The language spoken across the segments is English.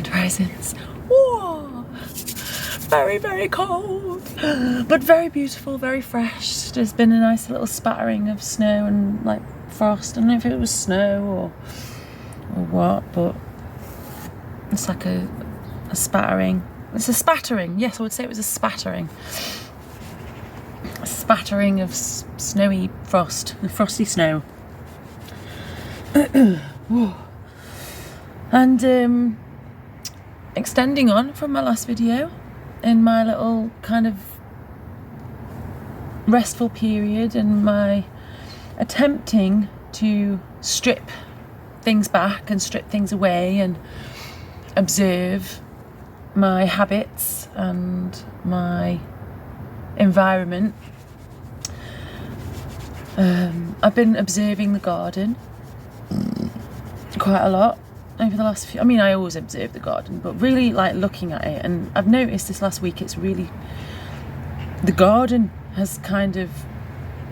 grand risings. Whoa! Very, very cold, but very beautiful, very fresh. There's been a nice little spattering of snow and like frost. I don't know if it was snow or what, but it's like a spattering. It's a spattering. Yes, I would say it was a spattering. A spattering of snowy frost, frosty snow. And extending on from my last video, in my little kind of restful period and my attempting to strip things back and strip things away and observe my habits and my environment, I've been observing the garden quite a lot over the last few. I mean, I always observe the garden, but really like looking at it, and I've noticed this last week, it's really, the garden has kind of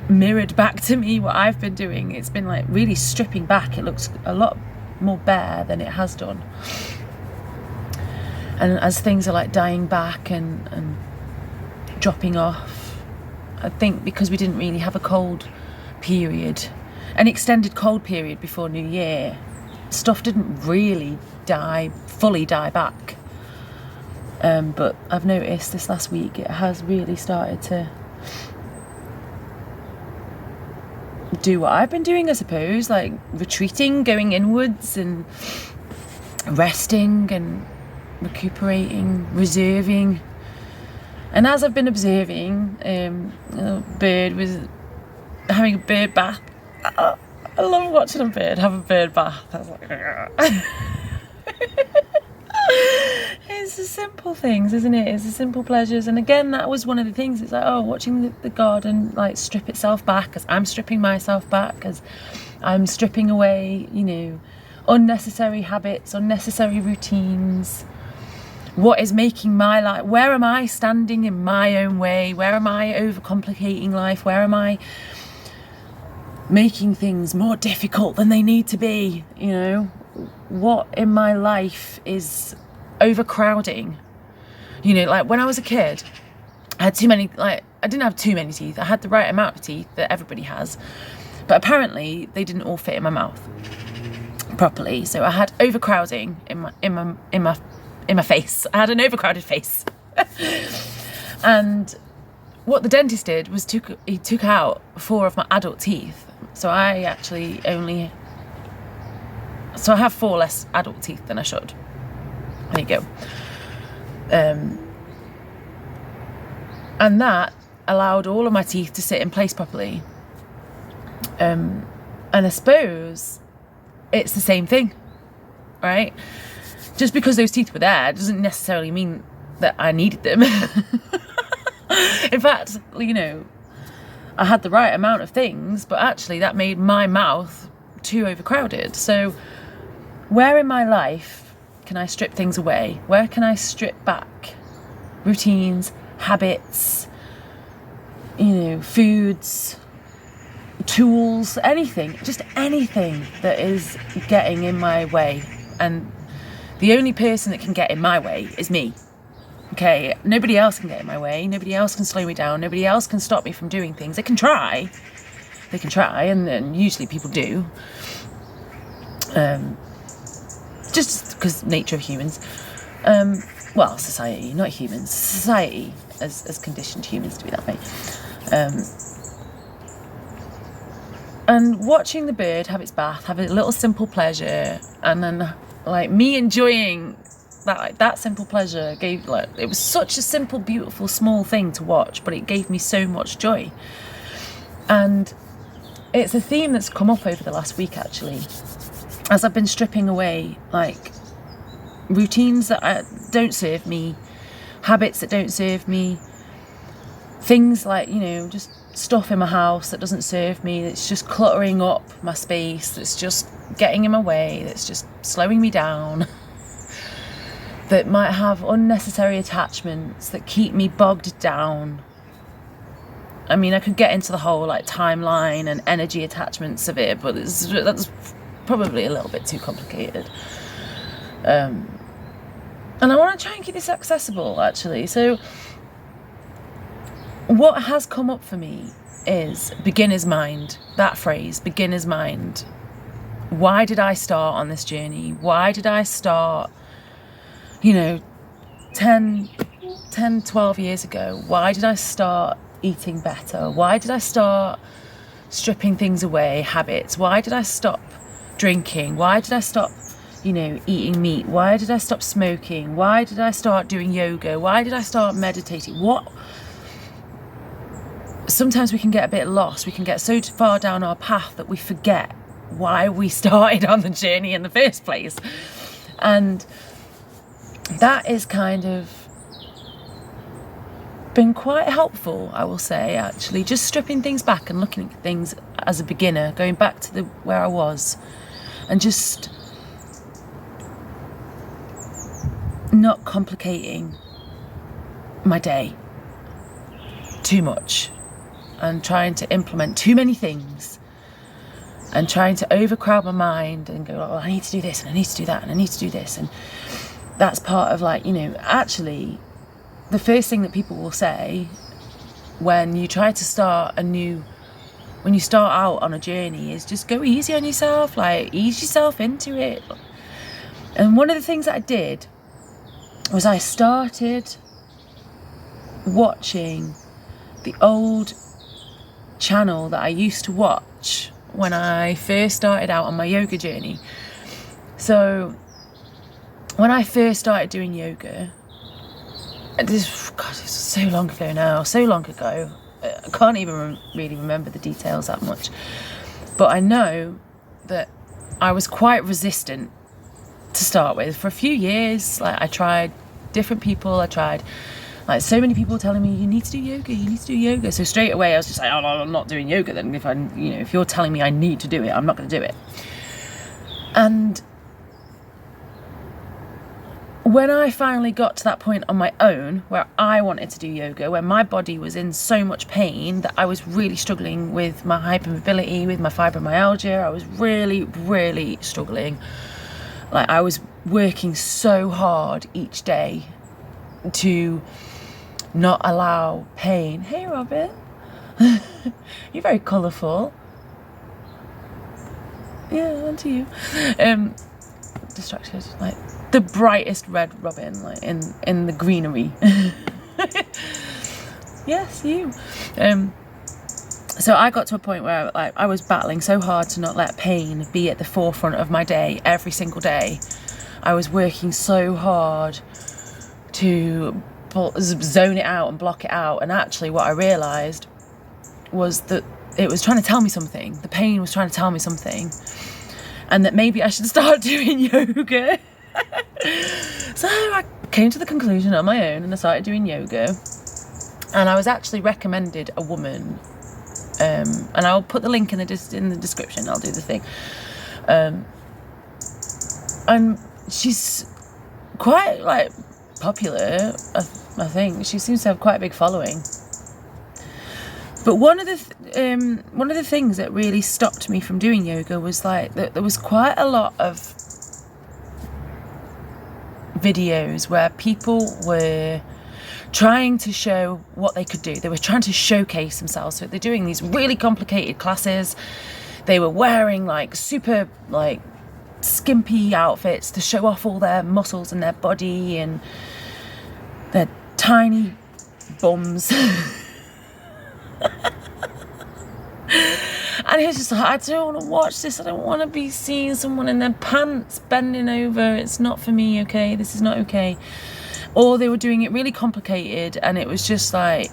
mirrored back to me what I've been doing. It's been like really stripping back. It looks a lot more bare than it has done. And as things are like dying back and dropping off, I think because we didn't really have a cold period, an extended cold period before New Year, stuff didn't really fully die back. But I've noticed this last week it has really started to do what I've been doing, I suppose, like retreating, going inwards and resting and recuperating, reserving. And as I've been observing, a bird was having a bird bath. I love watching a bird have a bird bath. I was like, it's the simple things, isn't it? It's the simple pleasures. And again, that was one of the things. It's like, oh, watching the garden like strip itself back as I'm stripping myself back, as I'm stripping away, you know, unnecessary habits, unnecessary routines. What is making my life? Where am I standing in my own way? Where am I overcomplicating life? Where am I making things more difficult than they need to be? You know, what in my life is overcrowding? You know, like when I was a kid, I had too many, like I didn't have too many teeth. I had the right amount of teeth that everybody has, but apparently they didn't all fit in my mouth properly. So I had overcrowding in my face. I had an overcrowded face. And what the dentist did was he took out 4 of my adult teeth. So I actually I have 4 less adult teeth than I should. There you go. And that allowed all of my teeth to sit in place properly. And I suppose it's the same thing, right? Just because those teeth were there doesn't necessarily mean that I needed them. In fact, you know, I had the right amount of things, but actually that made my mouth too overcrowded. So where in my life can I strip things away? Where can I strip back routines, habits, you know, foods, tools, anything, just anything that is getting in my way? And the only person that can get in my way is me. Okay, nobody else can get in my way. Nobody else can slow me down. Nobody else can stop me from doing things. They can try, and usually people do. Just because nature of humans. Well, society, not humans. Society has conditioned humans to be that way. And watching the bird have its bath, have a little simple pleasure, and then like me enjoying that simple pleasure gave, like, it was such a simple, beautiful, small thing to watch, but it gave me so much joy. And it's a theme that's come up over the last week, actually, as I've been stripping away like routines that don't serve me, habits that don't serve me, things like, you know, just stuff in my house that doesn't serve me, that's just cluttering up my space, that's just getting in my way, that's just slowing me down, that might have unnecessary attachments that keep me bogged down. I mean, I could get into the whole like timeline and energy attachments of it, but that's probably a little bit too complicated. And I want to try and keep this accessible, actually. So what has come up for me is beginner's mind. That phrase, beginner's mind. Why did I start on this journey? Why did I start, 10, 12 years ago? Why did I start eating better? Why did I start stripping things away, habits? Why did I stop drinking? Why did I stop, eating meat? Why did I stop smoking? Why did I start doing yoga? Why did I start meditating? Sometimes we can get a bit lost. We can get so far down our path that we forget why we started on the journey in the first place. And that is kind of been quite helpful, I will say, actually, just stripping things back and looking at things as a beginner, going back to where I was, and just not complicating my day too much and trying to implement too many things and trying to overcrowd my mind and go, oh, I need to do this and I need to do that and I need to do this. And that's part of actually the first thing that people will say when you try to when you start out on a journey is just go easy on yourself, ease yourself into it. And one of the things that I did was I started watching the old channel that I used to watch when I first started out on my yoga journey. So when I first started doing yoga, it was so long ago now, so long ago. I can't even really remember the details that much. But I know that I was quite resistant to start with. For a few years, I tried different people. I tried, so many people telling me, you need to do yoga, you need to do yoga. So straight away, I was just like, oh, no, I'm not doing yoga then. If you're telling me I need to do it, I'm not going to do it. And when I finally got to that point on my own where I wanted to do yoga, where my body was in so much pain that I was really struggling with my hypermobility, with my fibromyalgia, I was really, really struggling. I was working so hard each day to not allow pain. Hey, Robin. You're very colourful. Yeah, on to you. Distracted, the brightest red robin, in the greenery. Yes, you. So I got to a point where I was battling so hard to not let pain be at the forefront of my day every single day. I was working so hard to zone it out and block it out, and actually what I realised was that it was trying to tell me something. The pain was trying to tell me something, and that maybe I should start doing yoga. So I came to the conclusion on my own and I started doing yoga, and I was actually recommended a woman, and I'll put the link in the description. I'll do the thing, and she's quite popular. I think she seems to have quite a big following. But one of the things that really stopped me from doing yoga was that there was quite a lot of videos where people were trying to show what they could do. They were trying to showcase themselves. So they're doing these really complicated classes. They were wearing super skimpy outfits to show off all their muscles and their body and their tiny bums. And it was just I don't want to watch this. I don't want to be seeing someone in their pants bending over. It's not for me, okay? This is not okay. Or they were doing it really complicated, and it was just ugh.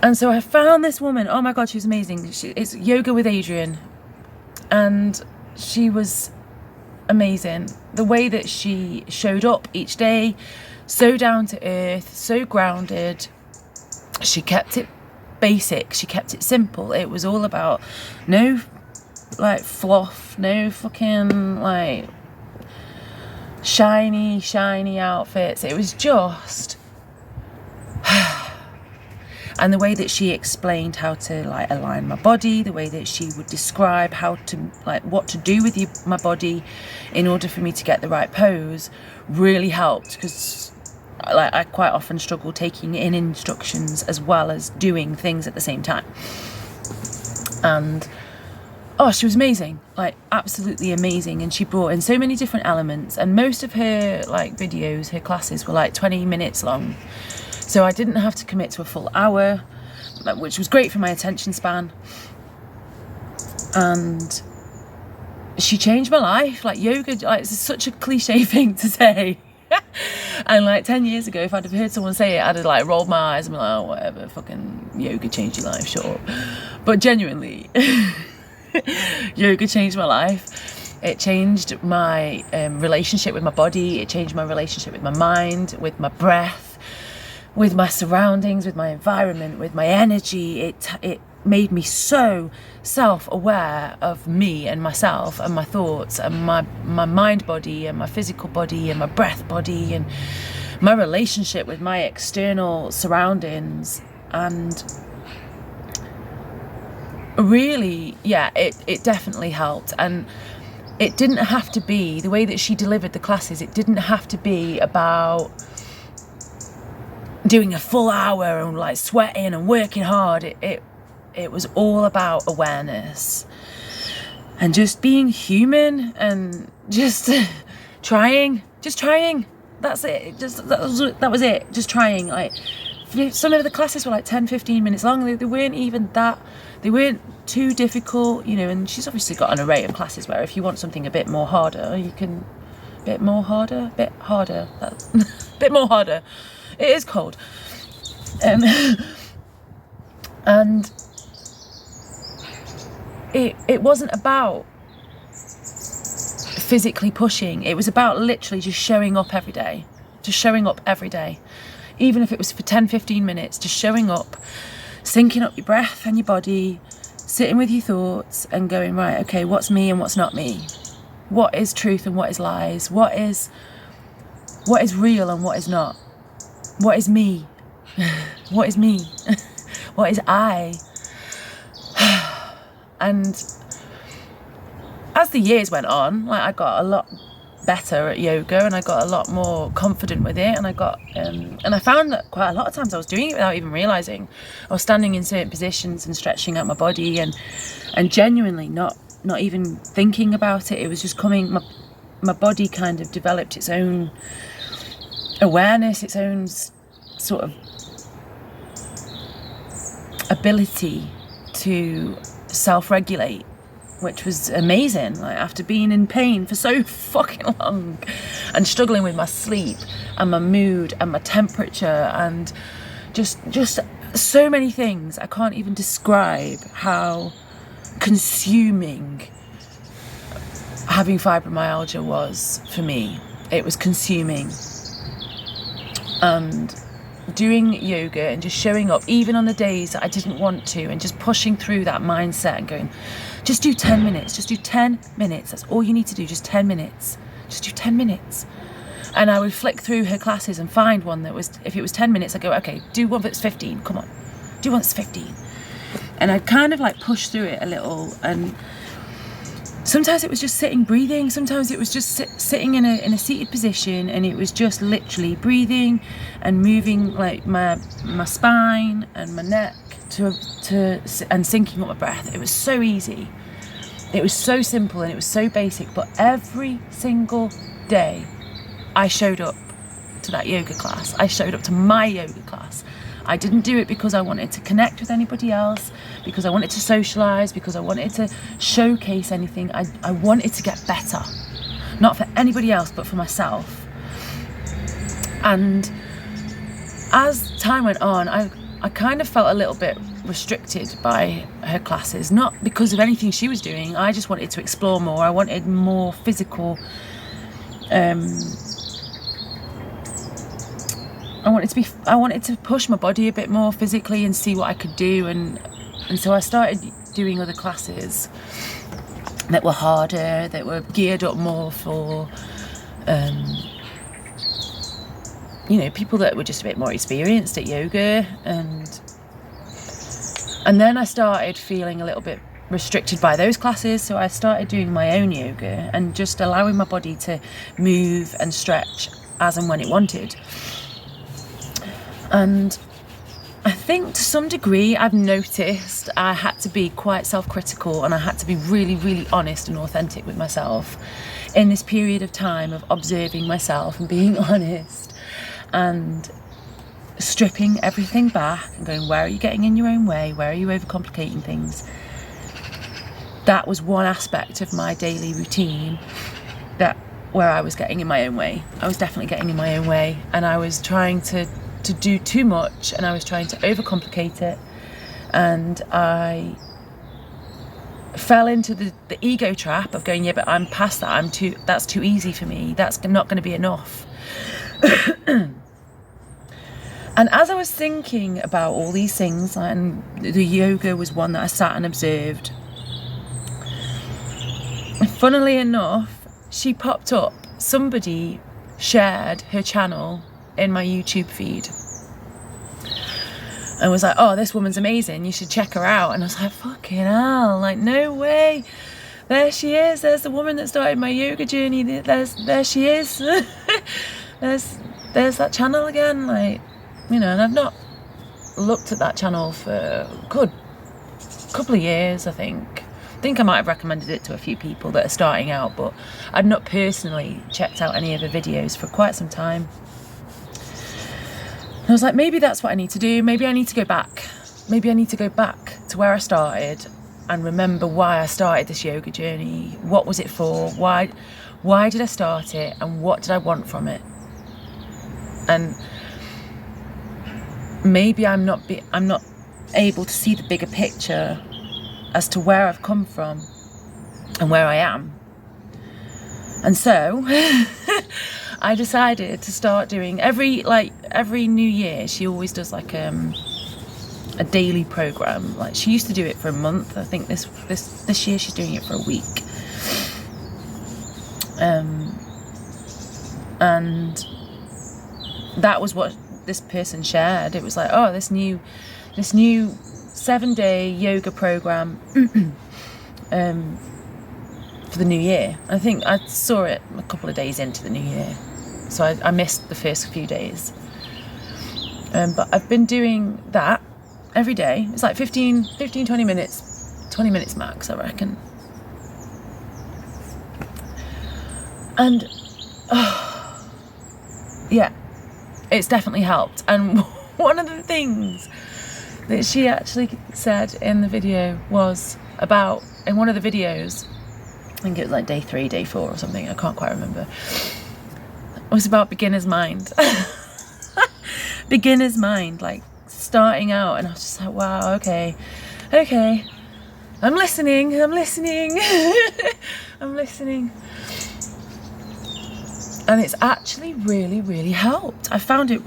And so I found this woman. Oh my God, she was amazing. It's Yoga with Adrian. And she was amazing. The way that she showed up each day, so down to earth, so grounded. She kept it basic. She kept it simple. It was all about no fluff, no fucking shiny outfits. It was just And the way that she explained how to like align my body, the way that she would describe how to like what to do with my body in order for me to get the right pose really helped, because like I quite often struggle taking in instructions as well as doing things at the same time. And oh, she was amazing, like absolutely amazing. And she brought in so many different elements, and most of her like videos, her classes were like 20 minutes long. So I didn't have to commit to a full hour, which was great for my attention span. And she changed my life. Like yoga, like, it's such a cliche thing to say. And like 10 years ago, if I'd have heard someone say it, I'd have like rolled my eyes and been like, oh, whatever, fucking yoga changed your life, shut up. But genuinely, yoga changed my life. It changed my relationship with my body. It changed my relationship with my mind, with my breath, with my surroundings, with my environment, with my energy. It made me so self-aware of me and myself and my thoughts and my mind body and my physical body and my breath body and my relationship with my external surroundings. And really, yeah, it definitely helped. And it didn't have to be, the way that she delivered the classes, it didn't have to be about doing a full hour and like sweating and working hard. It was all about awareness and just being human and just trying. That's it. That was it. Just trying. Like some of the classes were like 10-15 minutes long. They weren't even that. They weren't too difficult, you know. And she's obviously got an array of classes where if you want something a bit more harder, you can. Bit more harder. Bit more harder. It is cold. And it wasn't about physically pushing. It was about literally just showing up every day. Even if it was for 10-15 minutes, just showing up, syncing up your breath and your body, sitting with your thoughts and going, right, okay, what's me and what's not me? What is truth and what is lies? What is real and what is not? What is me? What is me? What is I? And as the years went on, like I got a lot better at yoga and I got a lot more confident with it, and I got and I found that quite a lot of times I was doing it without even realizing. I was standing in certain positions and stretching out my body and genuinely not even thinking about it. It was just coming. My body kind of developed its own awareness, its own sort of ability to self-regulate, which was amazing. Like after being in pain for so fucking long and struggling with my sleep and my mood and my temperature and just so many things, I can't even describe how consuming having fibromyalgia was for me. It was consuming. And doing yoga and just showing up even on the days that I didn't want to, and just pushing through that mindset and going, just do 10 minutes, just do 10 minutes. That's all you need to do, just 10 minutes. Just do 10 minutes. And I would flick through her classes and find one that was, if it was 10 minutes, I'd go, okay, do one that's 15, come on. Do one that's 15. And I'd kind of like push through it a little, and sometimes it was just sitting, breathing. Sometimes it was just sitting in a seated position, and it was just literally breathing and moving like my spine and my neck to and syncing up my breath. It was so easy. It was so simple and it was so basic. But every single day, I showed up to that yoga class. I showed up to my yoga class. I didn't do it because I wanted to connect with anybody else, because I wanted to socialise, because I wanted to showcase anything. I wanted to get better. Not for anybody else, but for myself. And as time went on, I kind of felt a little bit restricted by her classes. Not because of anything she was doing. I just wanted to explore more. I wanted more physical... I wanted to push my body a bit more physically and see what I could do, and so I started doing other classes that were harder, that were geared up more for people that were just a bit more experienced at yoga. And And then I started feeling a little bit restricted by those classes, so I started doing my own yoga and just allowing my body to move and stretch as and when it wanted. And I think to some degree I've noticed I had to be quite self-critical, and I had to be really, really honest and authentic with myself in this period of time of observing myself and being honest and stripping everything back and going, where are you getting in your own way? Where are you overcomplicating things? That was one aspect of my daily routine where I was getting in my own way. I was definitely getting in my own way, and I was trying to do too much, and I was trying to overcomplicate it, and I fell into the ego trap of going, yeah, but I'm past that. That's too easy for me. That's not going to be enough. And as I was thinking about all these things, and the yoga was one that I sat and observed, funnily enough, she popped up. Somebody shared her channel in my YouTube feed and was like, oh, this woman's amazing, you should check her out. And I was like, fucking hell, like, no way. There she is. There's the woman that started my yoga journey. There she is. there's that channel again. Like, you know, and I've not looked at that channel for a good couple of years, I think. I think I might have recommended it to a few people that are starting out, but I've not personally checked out any of the videos for quite some time. And I was like, maybe that's what I need to do. Maybe I need to go back. Maybe I need to go back to where I started and remember why I started this yoga journey. What was it for? Why did I start it? And what did I want from it? And maybe I'm not able to see the bigger picture as to where I've come from and where I am. And so I decided to start doing every New Year. She always does like a daily program. Like, she used to do it for a month. I think this year she's doing it for a week. And that was what this person shared. It was like, oh, this new 7-day yoga program for the new year. I think I saw it a couple of days into the new year, so I missed the first few days. But I've been doing that every day. It's like 15, 20 minutes, 20 minutes max, I reckon. And yeah, it's definitely helped. And one of the things that she actually said in the video was about, in one of the videos, I think it was like day 3, day 4 or something, I can't quite remember, it was about beginner's mind. Beginner's mind, like starting out. And I was just like, wow, okay, I'm listening. I'm listening. And it's actually really, really helped. I found it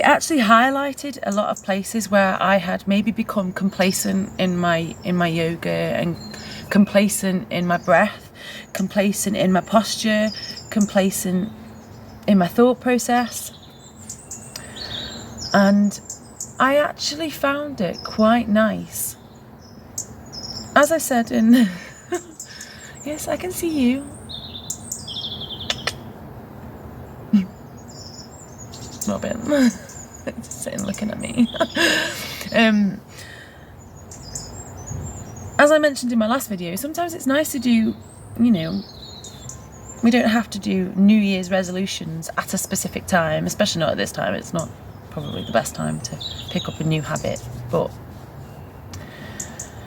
actually highlighted a lot of places where I had maybe become complacent in my yoga, and complacent in my breath, complacent in my posture, complacent in my thought process. And I actually found it quite nice. As I said in yes, I can see you. Robin, just sitting looking at me. As I mentioned in my last video, sometimes it's nice to do, you know, we don't have to do New Year's resolutions at a specific time, especially not at this time. It's not probably the best time to pick up a new habit, but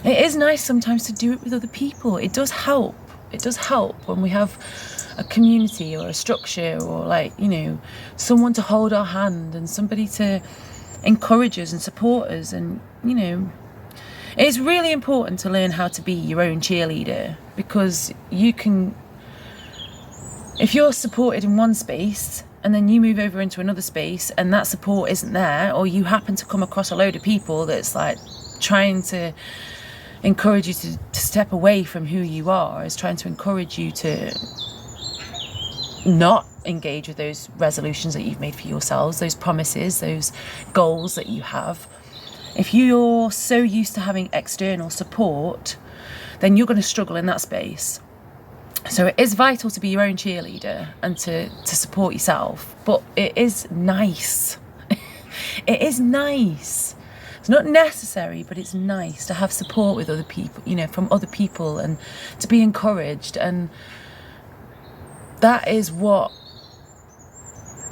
it is nice sometimes to do it with other people. It does help. It does help when we have a community or a structure, or, like, you know, someone to hold our hand and somebody to encourage us and support us. And, you know, it's really important to learn how to be your own cheerleader, because you can, if you're supported in one space and then you move over into another space and that support isn't there, or you happen to come across a load of people that's like trying to encourage you to step away from who you are, is trying to encourage you to not engage with those resolutions that you've made for yourselves, those promises, those goals that you have, If you're so used to having external support, then you're going to struggle in that space. So it is vital to be your own cheerleader and to support yourself, but it is nice. It is nice. It's not necessary, but it's nice to have support with other people, you know, from other people, and to be encouraged. And that is what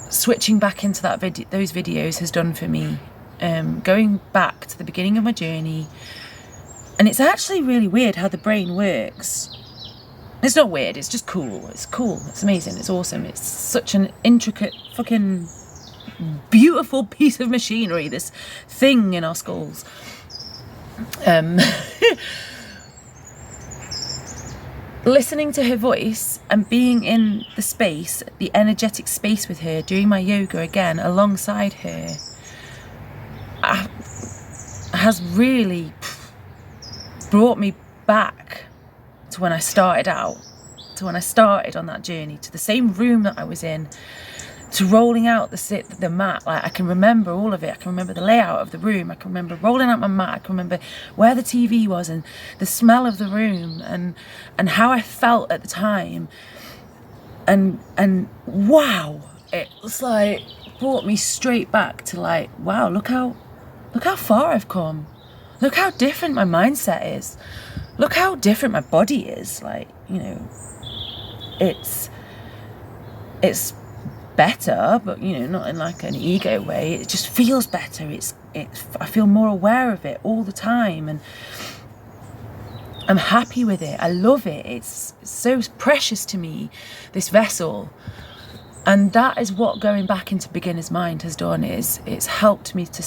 switching back into those videos has done for me. Going back to the beginning of my journey. And it's actually really weird how the brain works. It's not weird, it's just cool. It's cool, it's amazing, it's awesome. It's such an intricate, fucking beautiful piece of machinery, this thing in our skulls. Listening to her voice and being in the space, the energetic space with her, doing my yoga again alongside her, has really brought me back to when I started out, to when I started on that journey, to the same room that I was in, to rolling out the mat. Like, I can remember all of it. I can remember the layout of the room. I can remember rolling out my mat. I can remember where the TV was and the smell of the room and how I felt at the time. And wow, it was like brought me straight back to like, wow, look how far I've come. Look how different my mindset is. Look how different my body is. Like, you know, it's better, but, you know, not in like an ego way. It just feels better. I feel more aware of it all the time, and I'm happy with it. I love it. It's so precious to me, this vessel. And that is what going back into beginner's mind has done. It's helped me to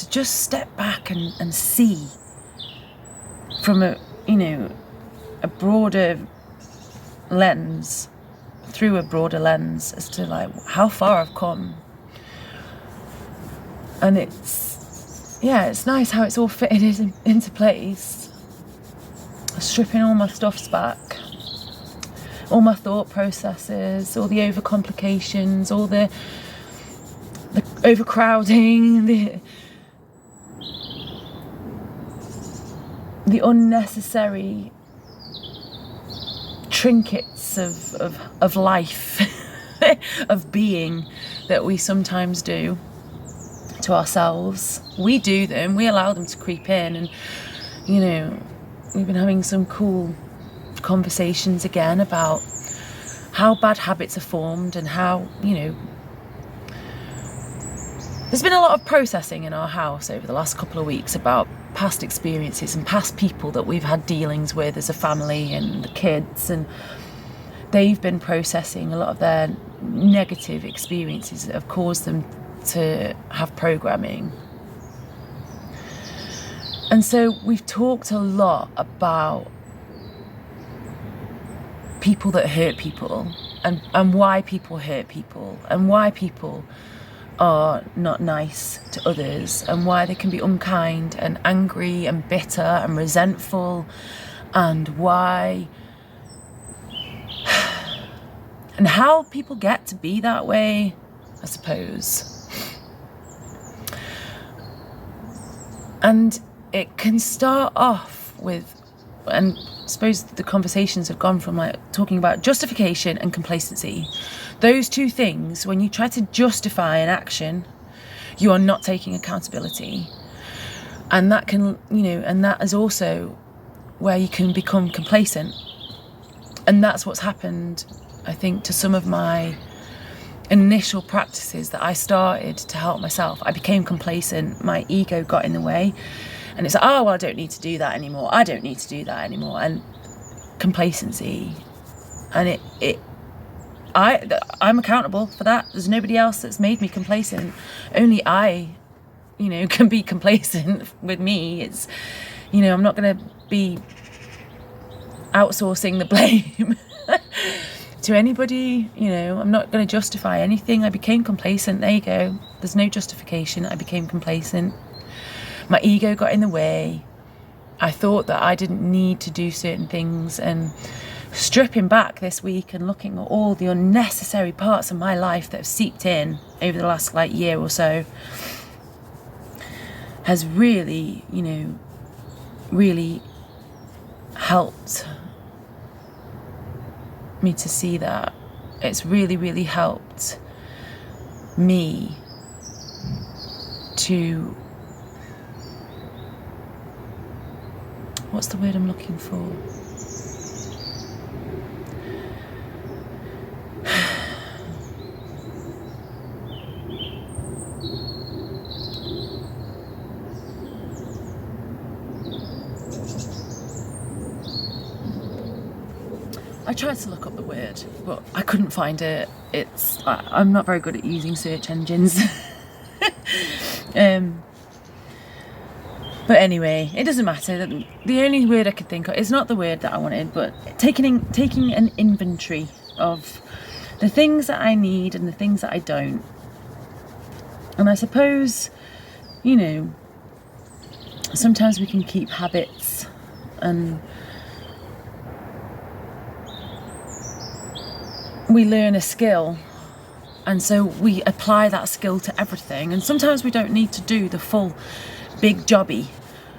just step back and see from a broader lens, through a broader lens, as to like how far I've come. And it's nice how it's all fitted into place. Stripping all my stuffs back, all my thought processes, all the overcomplications, all the overcrowding, the unnecessary trinkets of life, of being, that we sometimes do to ourselves. We do them, we allow them to creep in, and, you know, we've been having some cool conversations again about how bad habits are formed, and how, you know, there's been a lot of processing in our house over the last couple of weeks about past experiences and past people that we've had dealings with as a family, and the kids, and they've been processing a lot of their negative experiences that have caused them to have programming. And so we've talked a lot about people that hurt people, and why people hurt people, and why people are not nice to others, and why they can be unkind and angry and bitter and resentful, and why and how people get to be that way, I suppose. And it can start off with, and I suppose the conversations have gone from like talking about justification and complacency. Those two things, when you try to justify an action, you are not taking accountability. And that can, you know, and that is also where you can become complacent. And that's what's happened, I think, to some of my initial practices that I started to help myself. I became complacent, my ego got in the way, and it's like, oh, well, I don't need to do that anymore. I don't need to do that anymore. And complacency, and I'm accountable for that. There's nobody else that's made me complacent. Only I, you know, can be complacent with me. It's, you know, I'm not going to be outsourcing the blame to anybody. You know, I'm not going to justify anything. I became complacent. There you go. There's no justification. I became complacent. My ego got in the way. I thought that I didn't need to do certain things, and stripping back this week and looking at all the unnecessary parts of my life that have seeped in over the last like year or so, has really, you know, really helped me to see that. It's really, really helped me to, what's the word I'm looking for? I tried to look up the word, but I couldn't find it. I'm not very good at using search engines. But anyway, it doesn't matter. The only word I could think of, it's not the word that I wanted, but taking an inventory of the things that I need and the things that I don't. And I suppose, you know, sometimes we can keep habits and we learn a skill, and so we apply that skill to everything, and sometimes we don't need to do the full big jobby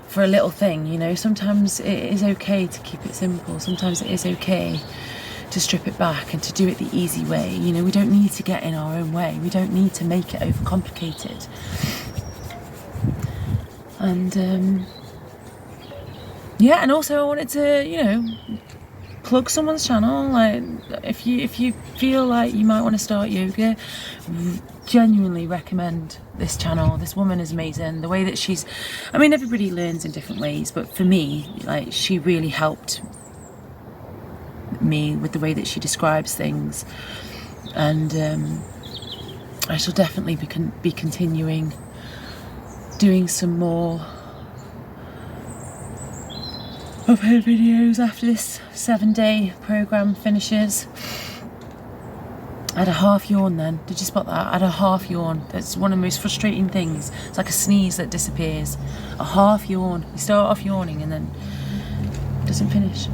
for a little thing, you know. Sometimes it is okay to keep it simple. Sometimes it is okay to strip it back and to do it the easy way, you know. We don't need to get in our own way. We don't need to make it overcomplicated. And yeah, and also I wanted to, you know, plug someone's channel. Like, if you feel like you might want to start yoga, genuinely recommend this channel. This woman is amazing. The way that she's, I mean, everybody learns in different ways, but for me, like, she really helped me with the way that she describes things. And I shall definitely be continuing doing some more of her videos after this 7-day program finishes. I had a half yawn then. Did you spot that? I had a half yawn. That's one of the most frustrating things. It's like a sneeze that disappears. A half yawn. You start off yawning and then it doesn't finish.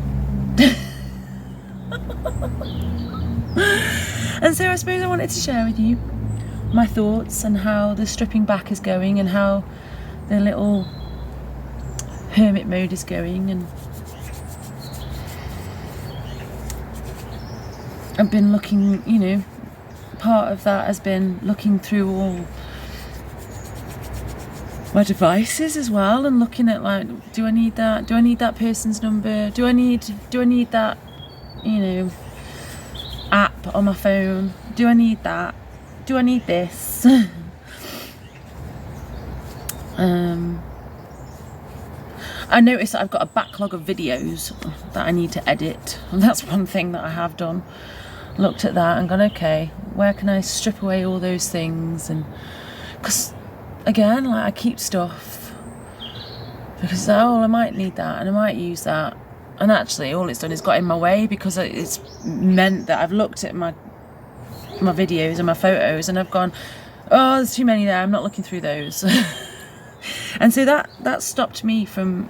And so I suppose I wanted to share with you my thoughts and how the stripping back is going and how the little hermit mode is going. And I've been looking, you know, part of that has been looking through all my devices as well, and looking at, like, do I need that? Do I need that person's number? Do I need that, you know, app on my phone? Do I need that? Do I need this? I noticed that I've got a backlog of videos that I need to edit, and that's one thing that I have done. Looked at that and gone, okay, where can I strip away all those things? And because again, like, I keep stuff because, oh, I might need that and I might use that, and actually all it's done is got in my way, because it's meant that I've looked at my videos and my photos and I've gone, oh, there's too many there, I'm not looking through those. And so that stopped me from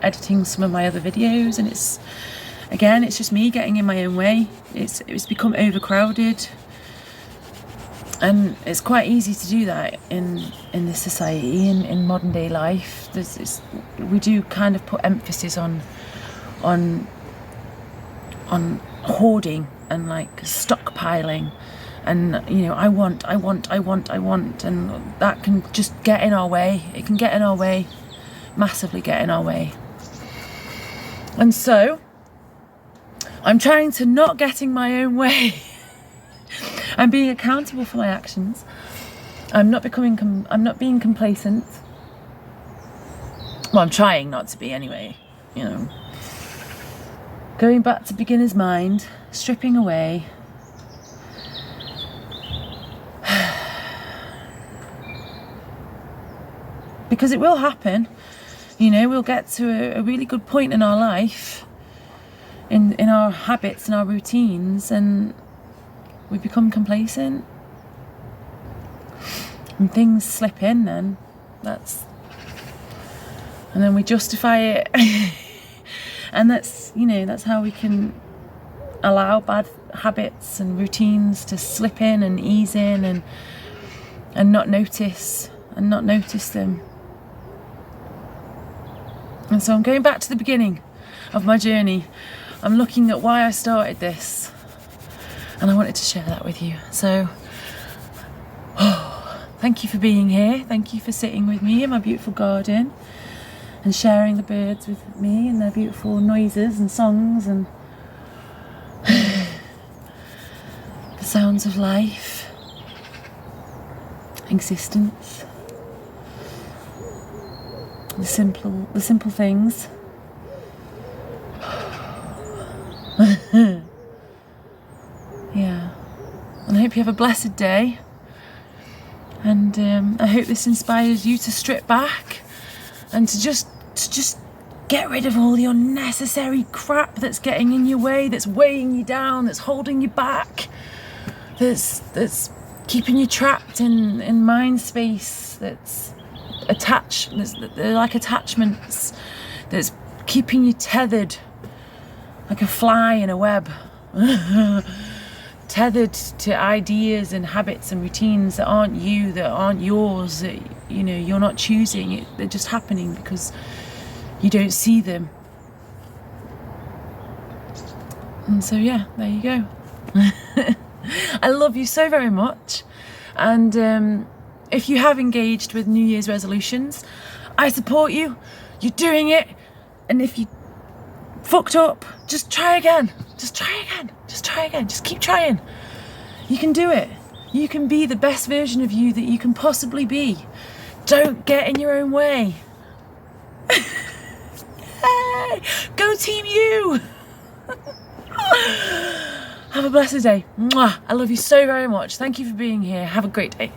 editing some of my other videos, and it's just me getting in my own way. It's become overcrowded, and it's quite easy to do that in this society, in modern day life. We do kind of put emphasis on hoarding and, like, stockpiling. And, you know, I want, and that can just get in our way. It can get in our way, massively get in our way. And so I'm trying to not get in my own way. I'm being accountable for my actions. I'm not being complacent. Well, I'm trying not to be anyway, you know. Going back to beginner's mind, stripping away. Because it will happen, you know. We'll get to a really good point in our life, in our habits and our routines, and we become complacent and things slip in, and then we justify it. And that's, you know, that's how we can allow bad habits and routines to slip in and ease in, and not notice them. And so I'm going back to the beginning of my journey. I'm looking at why I started this, and I wanted to share that with you. So thank you for being here. Thank you for sitting with me in my beautiful garden and sharing the birds with me and their beautiful noises and songs and the sounds of life, existence, the simple things. Yeah, and I hope you have a blessed day, and I hope this inspires you to strip back and to just get rid of all the unnecessary crap that's getting in your way, that's weighing you down, that's holding you back, that's keeping you trapped in mind space, that's attached, they're like attachments, that's keeping you tethered like a fly in a web. Tethered to ideas and habits and routines that aren't you, that aren't yours, that you're not choosing it, they're just happening because you don't see them. And so yeah, there you go. I love you so very much, and if you have engaged with New Year's resolutions, I support you. You're doing it, and if you fucked up, just try again. Just keep trying. You can do it. You can be the best version of you that you can possibly be. Don't get in your own way. Yay! Go team you. Have a blessed day. Mwah. I love you so very much. Thank you for being here. Have a great day.